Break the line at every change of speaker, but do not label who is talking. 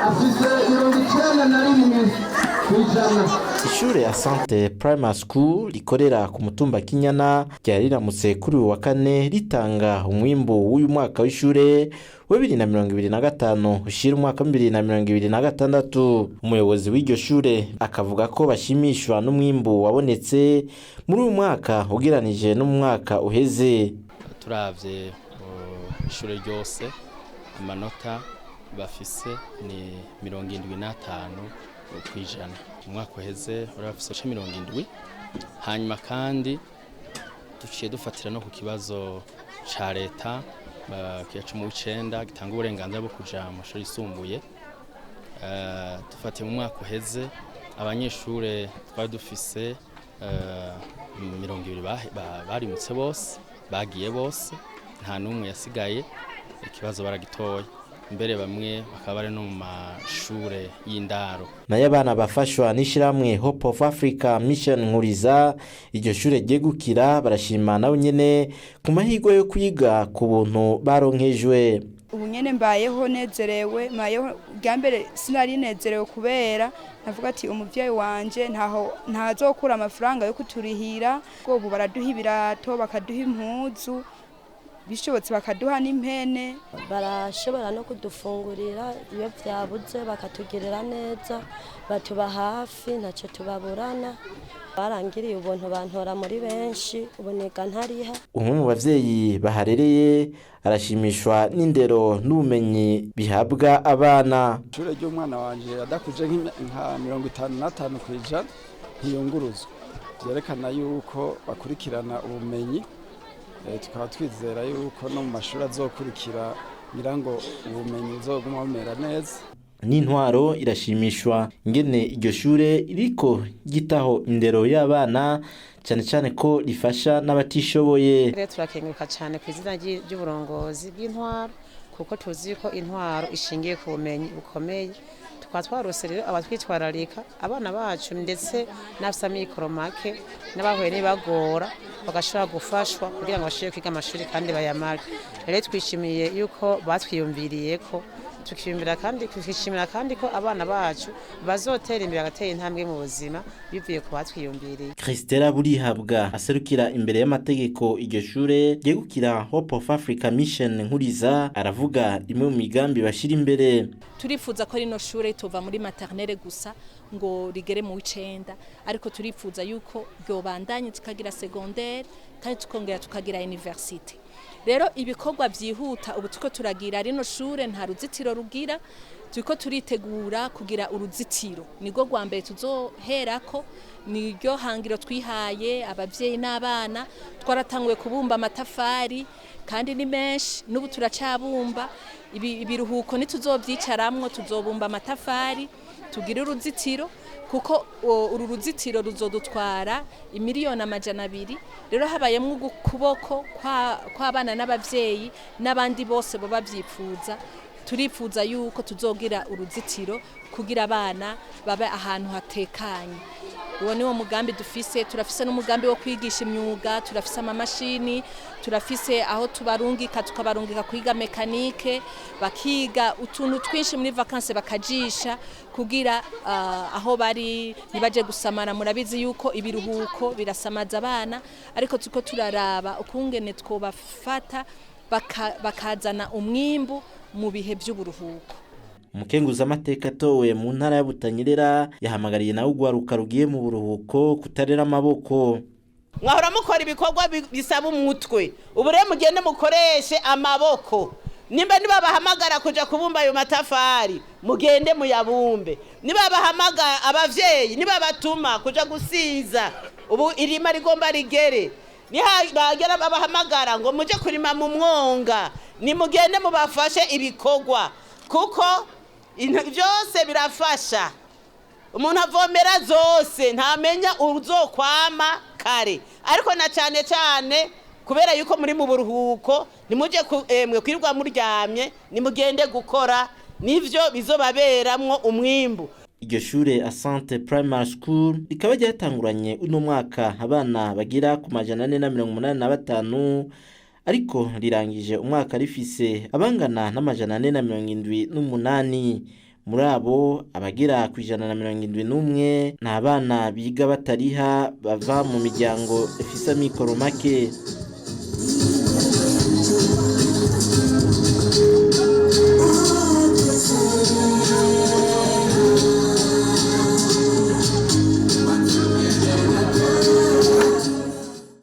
afise 91 kw'ijana.
Ishure Asante Primary School rikorera ku mutumba Kinyana ryari riramutse kuri uyu wa kane ritanga umwimbu w'uyu mwaka w'ishure wa 2025 ushira umwaka 2026. Umuyobozi w'iryo shure akavuga ko bashimishwa n'umwimbu wabonetse muri uyu mwaka ugeranije no mu mwaka uheze.
Turavye ishure ryose amanota bafise ni 75 kwijana. Umwaka uheze urafise 70. Hanyuma kandi duciye dufatira no ku kibazo ca leta kiyacu mu 9 gitanga uburenganzira bwo kuja mu mashuri yisumbuye. Dufatiye mu mwaka uheze abanyeshure twari dufise 20 barimutse bose, bagiye bose, nta numwe yasigaye, ikibazo baragitoye. Mbere bamwe bakaba bari no mu mashure y'indaro.
Naye abana bafashwa n'ishiramwe Hope of Africa Mission Nkuriza iryo shure ryegukira barashima nawe nyene ku mahirwe yo kwiga ku buntu baronkejwe.
Ubu nyene mbayeho nezerewe, mayeho bwambere sinari nezerewe kubera navuga ati umuvyeyi wanje ntazokura amafaranga yo kuturihira, ngo ubu baraduha ibirato bakaduha impuzu bishobotse bakaduha n'impene,
barashobora no kudufungurira iyo vyabuze bakatugirira neza, batuba hafi ntacyo tubaburana, barangiriye ubuntu bantora muri benshi uboneka ntariha. Umwe
mu bavyeyi baharereye arashimishwa n'indero n'ubumenyi bihabwa abana.
Ishure ry'umwana wanje adakuje nka 55 kw'ijana ntiyunguruzwa, byerekana yuko bakurikirana ubumenyi. Tukaba twizera yuko no mu mashuri azokurikira mirango ubumenyi buzoguma bumera neza.
N'intwaro irashimishwa ingene iryo shure iriko gitaho indero y'abana cyane cyane ko rifasha n'abatishoboye.
Turakenguruka cyane ku izina ry'uburongozi bw'intwaro kuko tuzi ko intwaro ishingiye ku bumenyi bukomeye. Twatwarose rero abatwitwararika abana bacu ndetse n'afisa mikoro make n'abahuye n'ibagora bagashobora gufashwa kugira ngo bashobore kwiga amashuri kandi bayamare. Rero twishimiye yuko batwiyumviriye ko tukishimira kandi ko abana bacu bazotera imbere agateye intambwe mu buzima bivuye ku batwiyumviriye.
Christela Burihabwa aserukira imbere y'amategeko iryo shure ryegukira Hope of Africa Mission Nkuriza aravuga imwe mu migambi bashira imbere.
Turifuza ko rino shure tova muri maternelle gusa ngo rigere mu 9, ariko turifuza yuko ryobandanye tukagira secondaire kandi tukongera tukagira university. Rero ibikorwa byihuta ubu tuko turagira rino shure nta ruzitiro rugira, tuko turitegura kugira uruzitiro nigo gwa mbere tuzoherako, niryo hangiro twihaye abavyeyi n'abana. Twaratanguye kubumba amatafari kandi ni menshi, n'ubu turacabumba. Ibiruhuko nituzovyicaramwo tuzobumba amatafari tugira uruzitiro, kuko uru ruzitiro ruzodutwara imiliyoni 200. Rero habayemwe ukuboko kw'abana n'abavyeyi n'abandi bose bo bavyifuza. Turifuza yuko tuzogira uruzitiro kugira abana babe ahantu hatekanye. Uwo niwo mugambi dufise. Turafise n'umugambi wo kwigisha imyuga, turafise amamashini, turafise aho tukabarungika kwiga mekanike, bakiga utuntu twinshi muri vacances bakajisha kugira aho bari nibaje gusamara. Murabizi yuko ibiruhuko birasamaza abana, ariko tuko turaraba ukungene twobafata bakazana umwimbu mu bihe by'uburuhuko.
Umukenguza amateka atowe mu ntara ya Butanyerera yahamagariye nawe ugwaruka rugiye mu buruhuko kutarera amaboko.
Mwahora mukora ibikorwa bisaba umutwe, ubu rero mugende mukoreshe amaboko. Nimba nibabahamagara kuja kubumba ayo matafari mugende muyabumbe, nibabahamagara abavyeyi nibabatuma kuja gusiza ubu irima rigomba rigere, nihagera babahamagara ngo muje kurima mu mwonga nimugende mubafashe ibikorwa, kuko byose birafasha. Umuntu avomera zose ntamenya uzokwama kare, ariko na cyane cyane kubera yuko muri mu buruhuko nimuje kwirirwa muryamye, nimugende gukora nivyo bizobaberamwo umwimbu.
Iryo shure Asante Primary School rikaba ryatanguranye uno mwaka abana bagira ku 485, ariko rirangije umwaka rifise abangana n'amajana 478. muri abo abagira ku 171 ni abana biga batariha bava mu miryango ifise amikoro make.